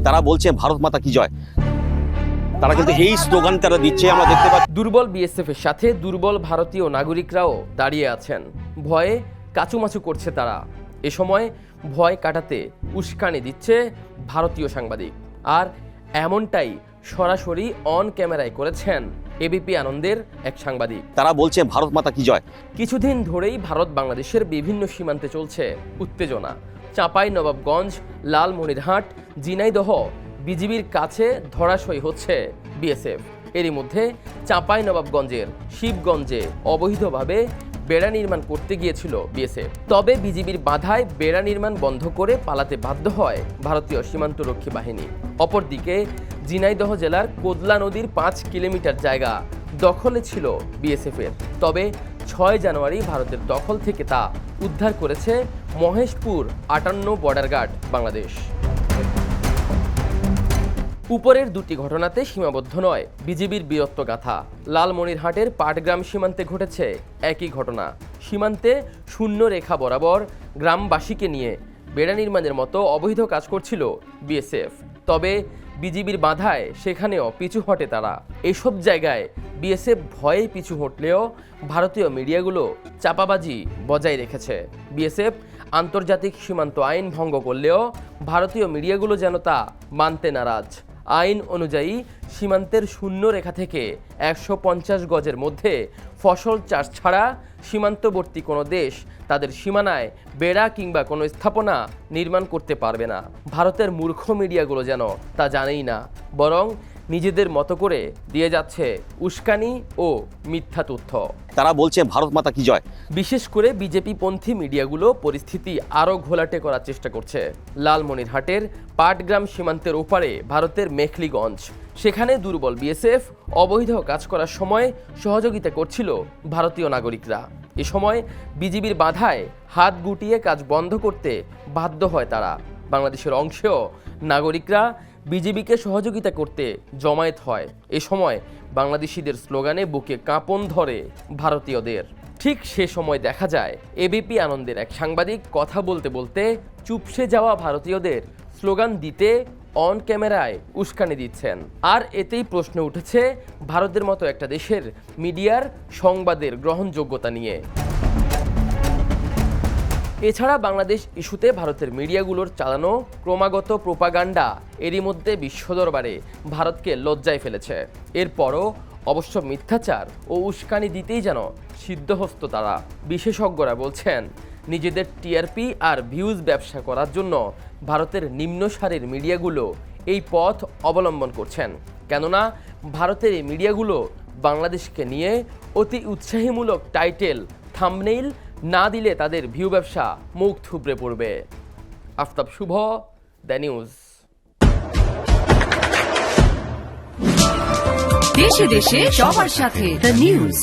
তারা বলছে ভারত মাতা কি জয়, তারা কিন্তু এই স্লোগান তারা দিচ্ছে, আমরা দেখতে পাচ্ছি। দুর্বল বিএসএফ এর সাথে দুর্বল ভারতীয় নাগরিকরাও দাঁড়িয়ে আছেন, ভয়ে কাচুমাচু করছে তারা। এ সময় ভয় কাটাতে উস্কানি দিচ্ছে ভারতীয় সাংবাদিক, আর এমনটাই সরাসরি অন ক্যামেরায় করেছেন এবিপি আনন্দের এক সাংবাদিক। তারা বলছে ভারত মাতা কি জয়। কিছুদিন ধরেই ভারত বাংলাদেশের বিভিন্ন সীমান্তে চলছে উত্তেজনা। চাঁপাইনবাবগঞ্জ, লালমনিরহাট, ঝিনাইদহ বিজিবির কাছে ধরাশয়ী হচ্ছে বিএসএফ। এরই মধ্যে চাঁপাইনবাবগঞ্জের শিবগঞ্জে অবৈধভাবে বেড়া নির্মাণ করতে গিয়েছিল বিএসএফ। তবে বিজিবির বাধায় বেড়া নির্মাণ বন্ধ করে পালাতে বাধ্য হয় ভারতীয় সীমান্তরক্ষী বাহিনী। অপরদিকে ঝিনাইদহ জেলার কোদলা নদীর ৫ কিলোমিটার জায়গা দখলে ছিল বিএসএফের। তবে ৬ জানুয়ারি ভারতের দখল থেকে তা উদ্ধার করেছে মহেশপুর ৫৮ বর্ডার গার্ড বাংলাদেশ। উপরের দুটি ঘটনাতে সীমাবদ্ধ নয় বিজিবির বীরত্বগাথা। লালমনিরহাটের পাটগ্রাম সীমান্তে ঘটেছে একই ঘটনা। সীমান্তে শূন্য রেখা বরাবর গ্রামবাসীকে নিয়ে বেড়া নির্মাণের মতো অবৈধ কাজ করছিল বিএসএফ। তবে বিজিবির বাধায় সেখানেও পিছু হটে তারা। এসব জায়গায় বিএসএফ ভয়ে পিছু হটলেও ভারতীয় মিডিয়াগুলো চাপাবাজি বজায় রেখেছে। বিএসএফ আন্তর্জাতিক সীমান্ত আইন ভঙ্গ করলেও ভারতীয় মিডিয়াগুলো যেন তা মানতে নারাজ। আইন অনুযায়ী সীমান্তের শূন্য রেখা থেকে ১৫০ গজের মধ্যে ফসল চাষ ছাড়া সীমান্তবর্তী কোনো দেশ তাদের সীমানায় বেড়া কিংবা কোনো স্থাপনা নির্মাণ করতে পারবে না। ভারতের মূর্খ মিডিয়াগুলো যেন তা জানেই না, বরং নিজেদের মতো করে দিয়ে যাচ্ছে উস্কানি ও মিথ্যা তথ্য। তারা বলছে ভারত মাতা কি জয়। বিশেষ করে বিজেপিপন্থী মিডিয়াগুলো পরিস্থিতি আরও ঘোলাটে করার চেষ্টা করছে। লালমনিরহাটের পাটগ্রাম সীমান্তের ওপারে ভারতের মেখলিগঞ্জ, সেখানে দুর্বল বিএসএফ অবৈধ কাজ করার সময় সহযোগিতা করছিল ভারতীয় নাগরিকরা। এ সময় বিজিবির বাধায় হাত গুটিয়ে কাজ বন্ধ করতে বাধ্য হয় তারা। বাংলাদেশের অংশেও নাগরিকরা বিজিবিকে সহযোগিতা করতে জমায়েত হয়। এ সময় বাংলাদেশিদের স্লোগানে বুকে কাঁপন ধরে ভারতীয়দের। ঠিক সে সময় দেখা যায় এবিপি আনন্দের এক সাংবাদিক কথা বলতে বলতে চুপসে যাওয়া ভারতীয়দের স্লোগান দিতে অন ক্যামেরায় উস্কানি দিচ্ছেন। আর এতেই প্রশ্ন উঠেছে ভারতের মতো একটা দেশের মিডিয়ার সংবাদের গ্রহণযোগ্যতা নিয়ে। এছাড়া বাংলাদেশ ইস্যুতে ভারতের মিডিয়াগুলোর চালানো ক্রমাগত প্রোপাগান্ডা এরই মধ্যে বিশ্বদরবারে ভারতকে লজ্জায় ফেলেছে। এরপরও অবশ্য মিথ্যাচার ও উস্কানি দিতেই যেন সিদ্ধহস্ত তারা। বিশেষজ্ঞরা বলছেন নিজেদের টিআরপি আর ভিউজ ব্যবসা করার জন্য ভারতের নিম্ন সারির মিডিয়াগুলো এই পথ অবলম্বন করছেন। কেননা ভারতের এই মিডিয়াগুলো বাংলাদেশকে নিয়ে অতি উৎসাহীমূলক টাইটেল, থাম্বনেইল না দিলে তাদের ভিউ ব্যবসা মুখ থুবড়ে পড়বে। আফতাব শুভ, দ্য নিউজ। দেশে দেশে সবার সাথে দ্য নিউজ।